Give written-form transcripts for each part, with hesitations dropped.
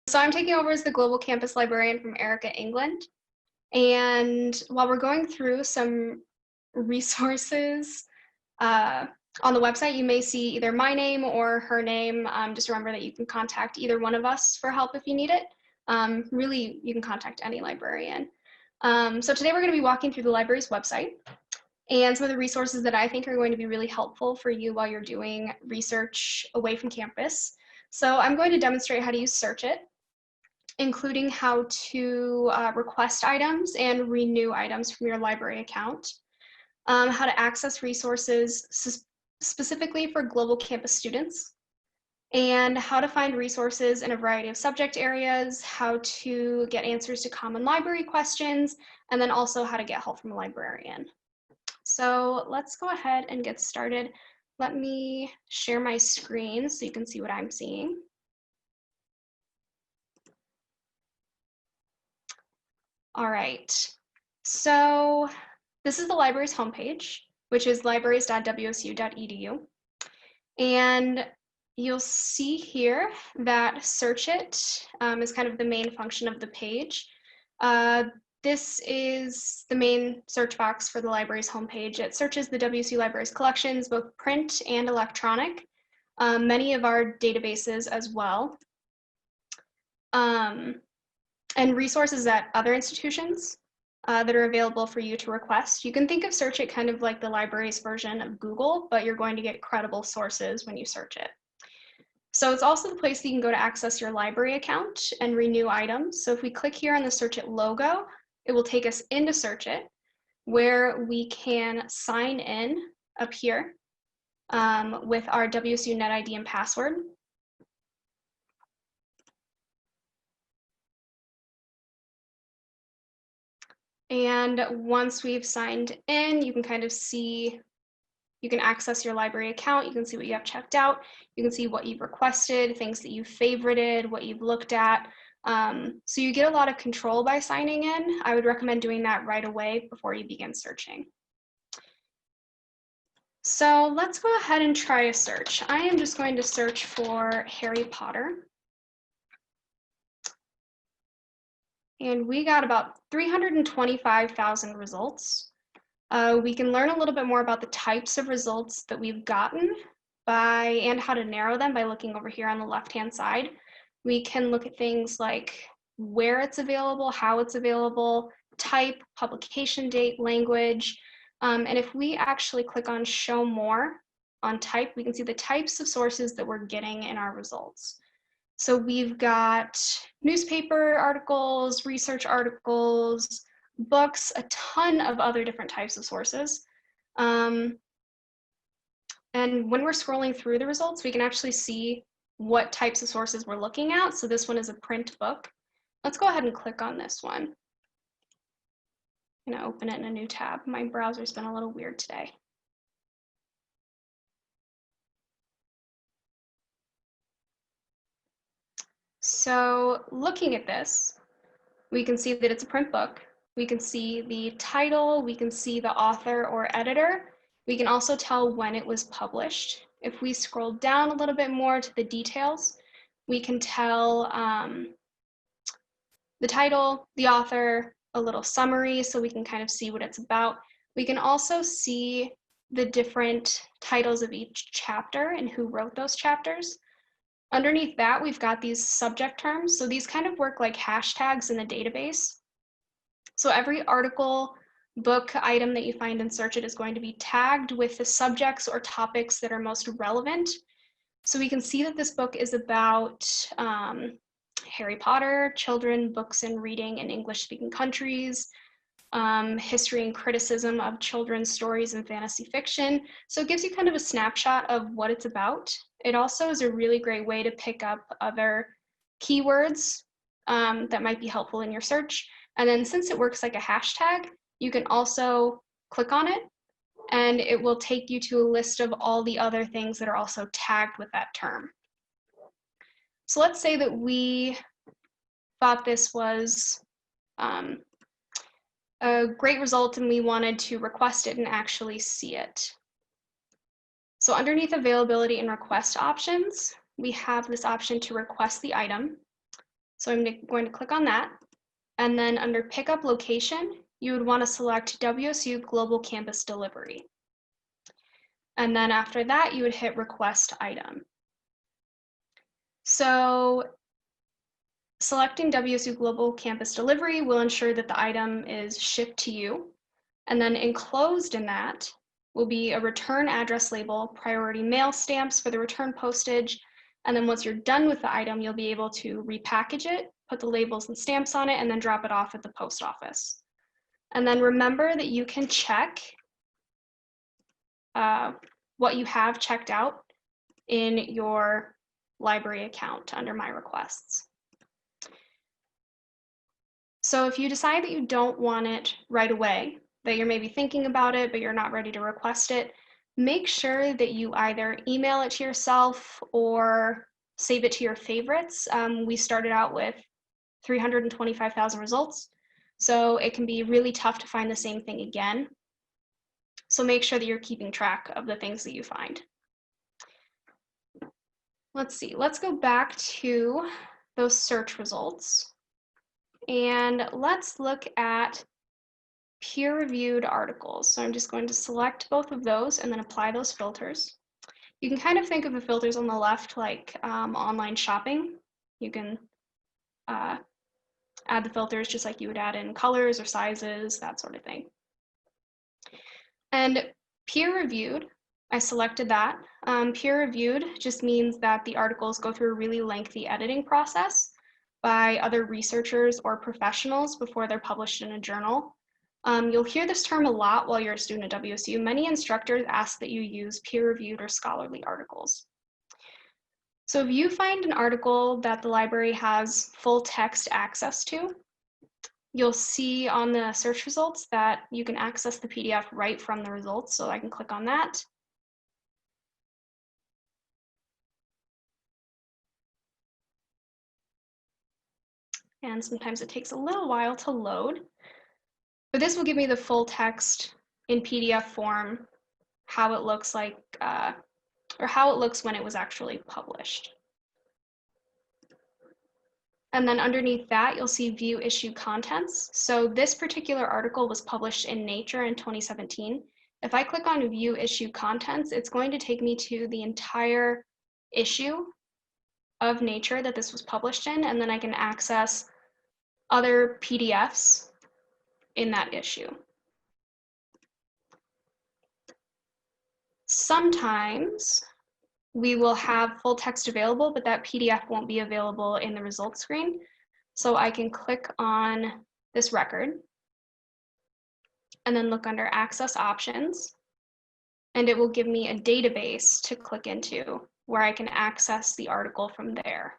So I'm taking over as the Global Campus Librarian from Erica England. And while we're going through some resources uh, on the website, you may see either my name or her name. Just remember that you can contact either one of us for help if you need it. Really, you can contact any librarian. So today we're going to be walking through the library's website and some of the resources that I think are going to be really helpful for you while you're doing research away from campus. So I'm going to demonstrate how to use Search It, including how to request items and renew items from your library account, how to access resources specifically for global campus students, and how to find resources in a variety of subject areas, how to get answers to common library questions, and then also how to get help from a librarian. So let's go ahead and get started. Let me share my screen so you can see what I'm seeing. All right, so this is the library's homepage, which is libraries.wsu.edu. And you'll see here that Search It is kind of the main function of the page. This is the main search box for the library's homepage. It searches the WSU Library's collections, both print and electronic, many of our databases as well, and resources at other institutions that are available for you to request. You can think of Search It kind of like the library's version of Google, but you're going to get credible sources when you search it. So it's also the place that you can go to access your library account and renew items. So if we click here on the Search It logo, it will take us into Search It, where we can sign in up here with our WSU NetID and password. And once we've signed in, you can kind of see, you can access your library account. You can see what you have checked out. You can see what you've requested, things that you've favorited, what you've looked at. So you get a lot of control by signing in. I would recommend doing that right away before you begin searching. So let's go ahead and try a search. I am just going to search for Harry Potter. And we got about 325,000 results. We can learn a little bit more about the types of results that we've gotten and how to narrow them by looking over here on the left-hand side. We can look at things like where it's available, how it's available, type, publication date, language. And if we actually click on Show More on type, we can see the types of sources that we're getting in our results. So we've got newspaper articles, research articles, books, a ton of other different types of sources. And when we're scrolling through the results, we can actually see what types of sources we're looking at. So this one is a print book. Let's go ahead and click on this one. I'm gonna open it in a new tab. My browser's been a little weird today. So looking at this, we can see that it's a print book. We can see the title, we can see the author or editor. We can also tell when it was published. If we scroll down a little bit more to the details, we can tell the title, the author, a little summary so we can kind of see what it's about. We can also see the different titles of each chapter and who wrote those chapters. Underneath that, we've got these subject terms. So these kind of work like hashtags in the database. So every article, book, item that you find in Search It is going to be tagged with the subjects or topics that are most relevant. So we can see that this book is about Harry Potter, children, books and reading in English-speaking countries, history and criticism of children's stories and fantasy fiction. So it gives you kind of a snapshot of what it's about. It also is a really great way to pick up other keywords that might be helpful in your search. And then since it works like a hashtag, you can also click on it and it will take you to a list of all the other things that are also tagged with that term. So let's say that we thought this was a great result and we wanted to request it and actually see it. So underneath availability and request options, we have this option to request the item. So I'm going to click on that. And then under Pickup Location, you would want to select WSU Global Campus Delivery. And then after that, you would hit Request Item. So selecting WSU Global Campus Delivery will ensure that the item is shipped to you. And then enclosed in that will be a return address label, priority mail stamps for the return postage. And then once you're done with the item, you'll be able to repackage it, put the labels and stamps on it, and then drop it off at the post office. And then remember that you can check what you have checked out in your library account under My Requests. So if you decide that you don't want it right away, that you're maybe thinking about it, but you're not ready to request it, make sure that you either email it to yourself or save it to your favorites. We started out with 325,000 results, so it can be really tough to find the same thing again. So make sure that you're keeping track of the things that you find. Let's see, let's go back to those search results. And let's look at peer-reviewed articles. So I'm just going to select both of those and then apply those filters. You can kind of think of the filters on the left like online shopping. You can add the filters just like you would add in colors or sizes, that sort of thing. And peer-reviewed, I selected that. Peer-reviewed just means that the articles go through a really lengthy editing process by other researchers or professionals before they're published in a journal. You'll hear this term a lot while you're a student at WSU. Many instructors ask that you use peer-reviewed or scholarly articles. So if you find an article that the library has full text access to, you'll see on the search results that you can access the PDF right from the results. So I can click on that. And sometimes it takes a little while to load. But this will give me the full text in PDF form, how it looks like, or how it looks when it was actually published. And then underneath that, you'll see View Issue Contents. So this particular article was published in Nature in 2017. If I click on View Issue Contents, it's going to take me to the entire issue of Nature that this was published in, and then I can access other PDFs in that issue. Sometimes we will have full text available, but that PDF won't be available in the results screen. So I can click on this record and then look under Access Options, and it will give me a database to click into where I can access the article from there.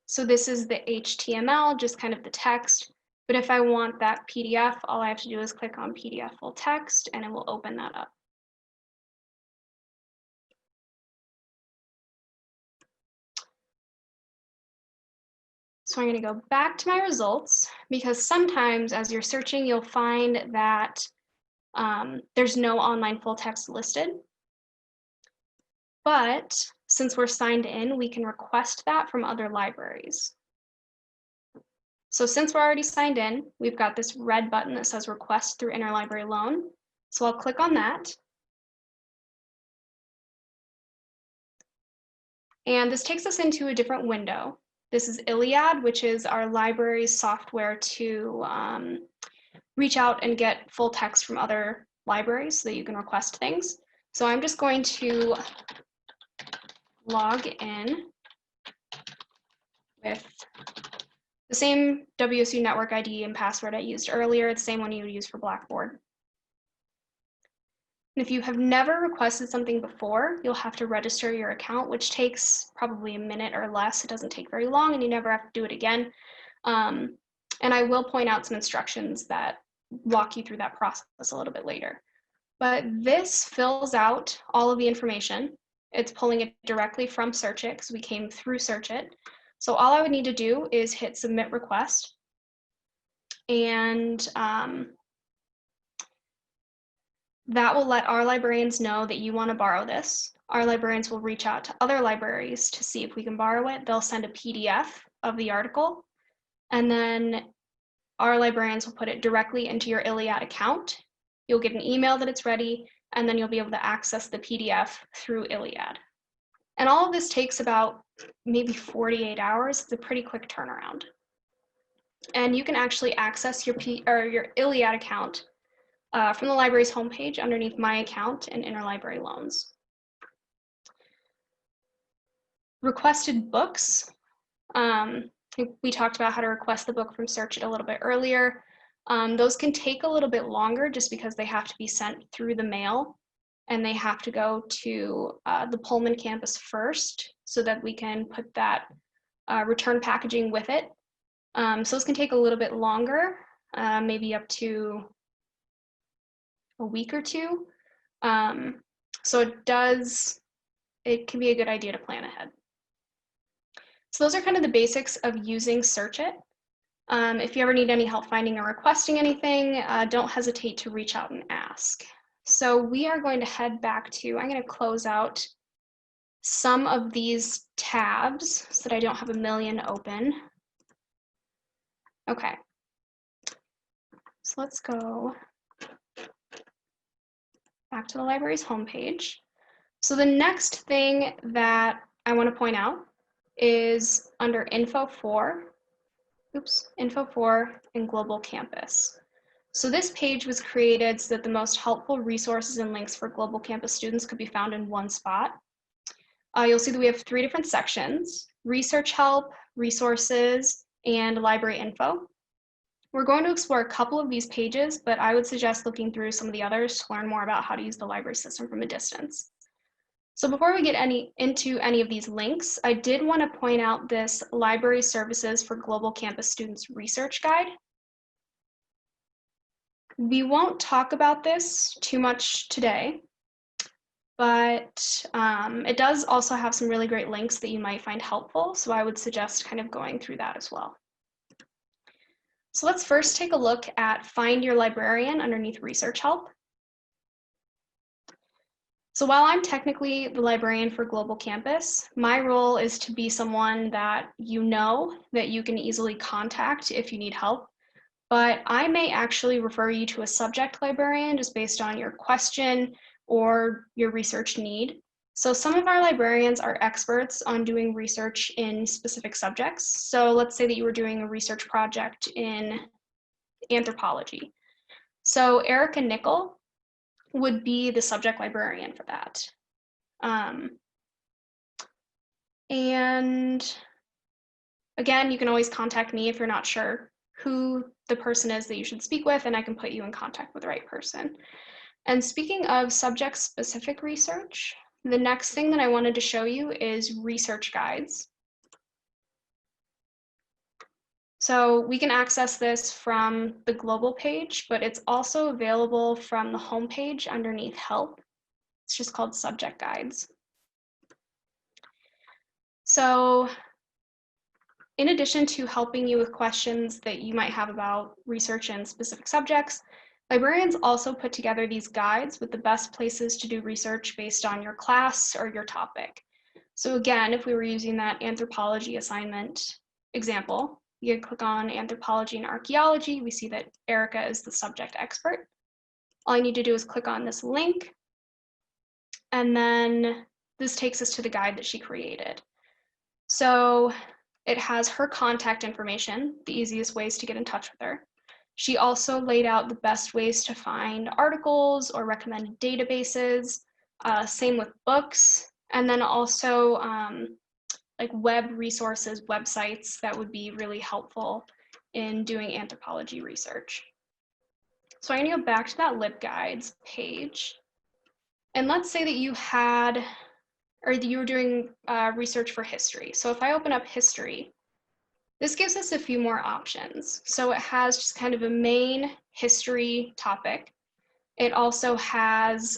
So this is the HTML, just kind of the text. But if I want that PDF, all I have to do is click on PDF full text and it will open that up. So I'm going to go back to my results because sometimes as you're searching, you'll find that there's no online full text listed. But since we're signed in, we can request that from other libraries. So since we're already signed in, we've got this red button that says Request through Interlibrary Loan. So I'll click on that. And this takes us into a different window. This is ILLiad, which is our library's software to reach out and get full text from other libraries so that you can request things. So I'm just going to log in with the same WSU network ID and password I used earlier, the same one you would use for Blackboard. And if you have never requested something before, you'll have to register your account, which takes probably a minute or less. It doesn't take very long and you never have to do it again. And I will point out some instructions that walk you through that process a little bit later. But this fills out all of the information. It's pulling it directly from Searchit because we came through Searchit. So all I would need to do is hit Submit Request. And that will let our librarians know that you want to borrow this. our librarians will reach out to other libraries to see if we can borrow it. They'll send a PDF of the article, and then our librarians will put it directly into your ILLiad account. You'll get an email that it's ready, and then you'll be able to access the PDF through ILLiad. And all of this takes about maybe 48 hours. It's a pretty quick turnaround. And you can actually access your ILLiad account from the library's homepage underneath My Account and Interlibrary Loans. Requested books. We talked about how to request the book from Searchit a little bit earlier. Those can take a little bit longer just because they have to be sent through the mail, and they have to go to the Pullman campus first so that we can put that return packaging with it. So those can take a little bit longer, maybe up to a week or two. So it can be a good idea to plan ahead. So those are kind of the basics of using Searchit. If you ever need any help finding or requesting anything, don't hesitate to reach out and ask. So we are going to head back to, I'm going to close out some of these tabs so that I don't have a million open. Okay. So let's go back to the library's homepage. So the next thing that I want to point out is under Info 4 and Global Campus. So this page was created so that the most helpful resources and links for Global Campus students could be found in one spot. You'll see that we have 3 different sections: research help, resources, and library info. We're going to explore a couple of these pages, but I would suggest looking through some of the others to learn more about how to use the library system from a distance. So before we get into any of these links, I did want to point out this Library Services for Global Campus Students Research Guide. We won't talk about this too much today, but it does also have some really great links that you might find helpful, so I would suggest kind of going through that as well. So let's first take a look at Find Your Librarian underneath Research Help. So while I'm technically the librarian for Global Campus, my role is to be someone that you know that you can easily contact if you need help. But I may actually refer you to a subject librarian just based on your question or your research need. So some of our librarians are experts on doing research in specific subjects. So let's say that you were doing a research project in anthropology. So Erica Nickel would be the subject librarian for that. And again, you can always contact me if you're not sure who the person is that you should speak with, and I can put you in contact with the right person. And speaking of subject-specific research, the next thing that I wanted to show you is research guides. So we can access this from the global page, but it's also available from the home page underneath Help. It's just called Subject Guides. So in addition to helping you with questions that you might have about research in specific subjects, librarians also put together these guides with the best places to do research based on your class or your topic. So again, if we were using that anthropology assignment example, you could click on anthropology and archaeology. We see that Erica is the subject expert. All you need to do is click on this link, and then this takes us to the guide that she created. So it has her contact information, the easiest ways to get in touch with her. She also laid out the best ways to find articles or recommended databases, same with books, and then also like web resources, websites that would be really helpful in doing anthropology research. So I'm gonna go back to that LibGuides page. And let's say that you had, or you were doing research for history. So if I open up history, this gives us a few more options. So it has just kind of a main history topic. It also has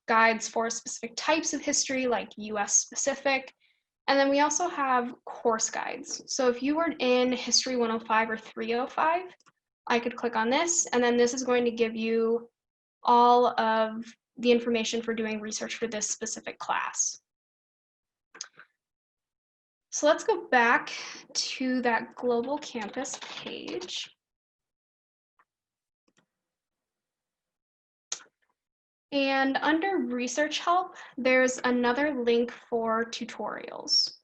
guides for specific types of history, like US specific. And then we also have course guides. So if you were in History 105 or 305, I could click on this, and then this is going to give you all of the information for doing research for this specific class. So let's go back to that Global Campus page. And under Research Help, there's another link for tutorials.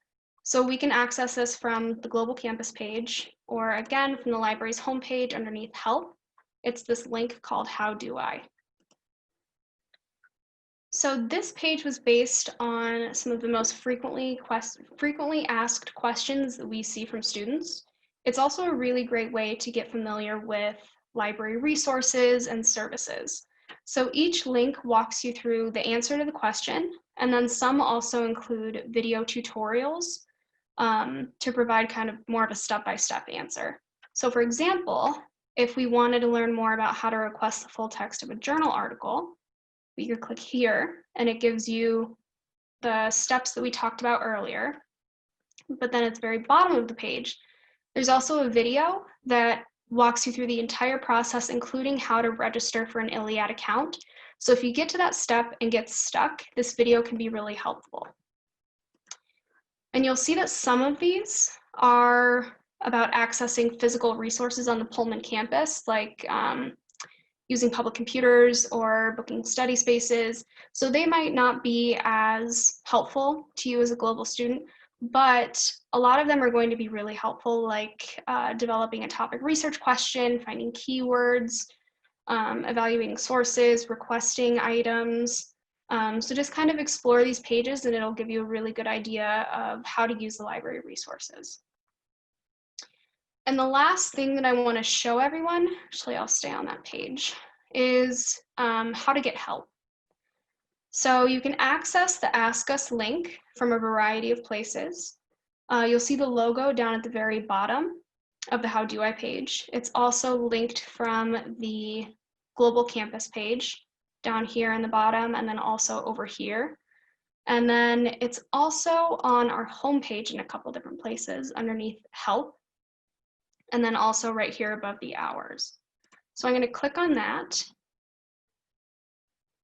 So we can access this from the Global Campus page, or again, from the library's homepage underneath Help. It's this link called How Do I? So this page was based on some of the most frequently asked questions that we see from students. It's also a really great way to get familiar with library resources and services. So each link walks you through the answer to the question, and then some also include video tutorials to provide kind of more of a step-by-step answer. So for example, if we wanted to learn more about how to request the full text of a journal article, we could click here and it gives you the steps that we talked about earlier. But then at the very bottom of the page, there's also a video that walks you through the entire process, including how to register for an ILLiad account. So if you get to that step and get stuck, this video can be really helpful. And you'll see that some of these are about accessing physical resources on the Pullman campus, like using public computers or booking study spaces. So they might not be as helpful to you as a global student, but a lot of them are going to be really helpful, like developing a topic research question, finding keywords, evaluating sources, requesting items. So just kind of explore these pages and it'll give you a really good idea of how to use the library resources. And the last thing that I want to show everyone, actually I'll stay on that page, is how to get help. So you can access the Ask Us link from a variety of places. You'll see the logo down at the very bottom of the How Do I page. It's also linked from the Global Campus page down here in the bottom and then also over here. And then it's also on our homepage in a couple different places underneath Help, and then also right here above the hours. So I'm going to click on that.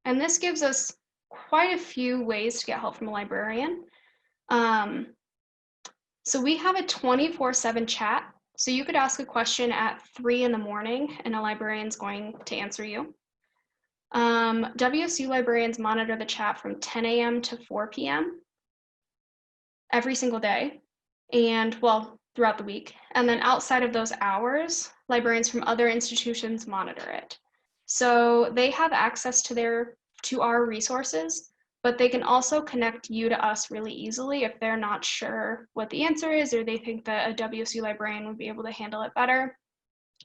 And this gives us quite a few ways to get help from a librarian. So we have a 24/7 chat. So you could ask a question at 3 in the morning and a librarian's going to answer you. WSU librarians monitor the chat from 10 a.m. to 4 p.m. every single day, and well, throughout the week. And then outside of those hours, librarians from other institutions monitor it. So they have access to our resources, but they can also connect you to us really easily if they're not sure what the answer is or they think that a WSU librarian would be able to handle it better.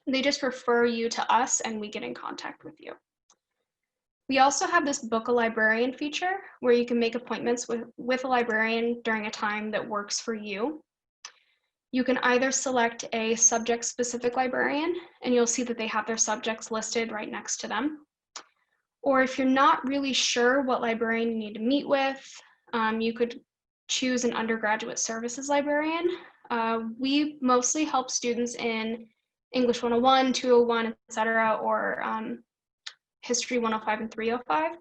They just refer you to us and we get in contact with you. We also have this Book a Librarian feature where you can make appointments with a librarian during a time that works for you. You can either select a subject-specific librarian, and you'll see that they have their subjects listed right next to them. Or if you're not really sure what librarian you need to meet with, you could choose an undergraduate services librarian. We mostly help students in English 101, 201, etc., or History 105 and 305,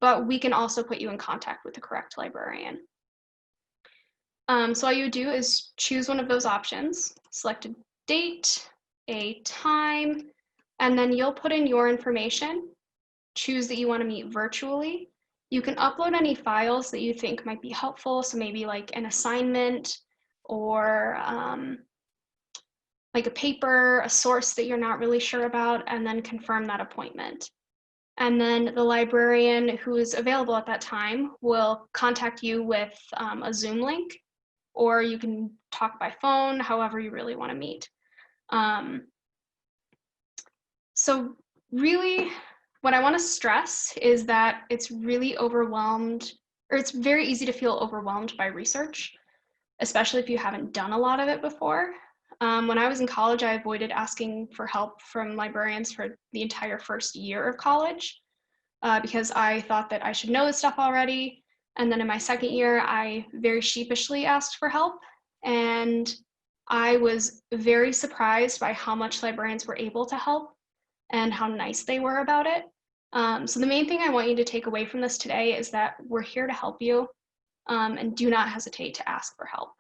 but we can also put you in contact with the correct librarian. So all you would do is choose one of those options, select a date, a time, and then you'll put in your information, choose that you want to meet virtually. You can upload any files that you think might be helpful, so maybe like an assignment or like a paper, a source that you're not really sure about, and then confirm that appointment. And then the librarian who is available at that time will contact you with a Zoom link, or you can talk by phone, however you really want to meet. So really, what I want to stress is that it's really overwhelmed, or it's very easy to feel overwhelmed by research, especially if you haven't done a lot of it before. When I was in college, I avoided asking for help from librarians for the entire first year of college because I thought that I should know this stuff already. And then in my second year, I very sheepishly asked for help. And I was very surprised by how much librarians were able to help and how nice they were about it. So the main thing I want you to take away from this today is that we're here to help you, and do not hesitate to ask for help.